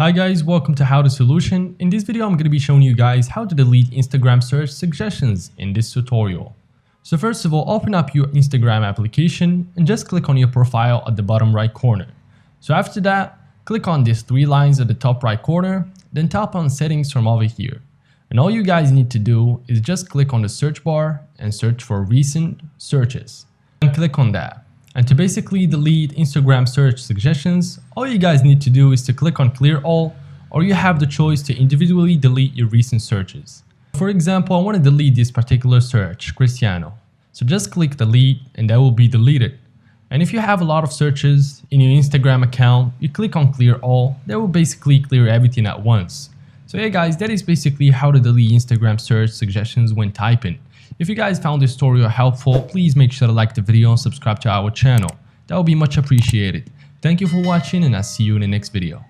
Hi guys, welcome to How to Solution. In this video, I'm going to be showing you guys how to delete Instagram search suggestions in this tutorial. So first of all, open up your Instagram application and just click on your profile at the bottom right corner. So after that, click on these three lines at the top right corner, then tap on settings from over here. And all you guys need to do is just click on the search bar and search for recent searches. And click on that. And to basically delete Instagram search suggestions, all you guys need to do is to click on clear all, or you have the choice to individually delete your recent searches. For example, I want to delete this particular search, Cristiano. So just click delete and that will be deleted. And if you have a lot of searches in your Instagram account, you click on clear all, that will basically clear everything at once. So yeah guys, that is basically how to delete Instagram search suggestions when typing. If you guys found this tutorial helpful, please make sure to like the video and subscribe to our channel. That would be much appreciated. Thank you for watching and I'll see you in the next video.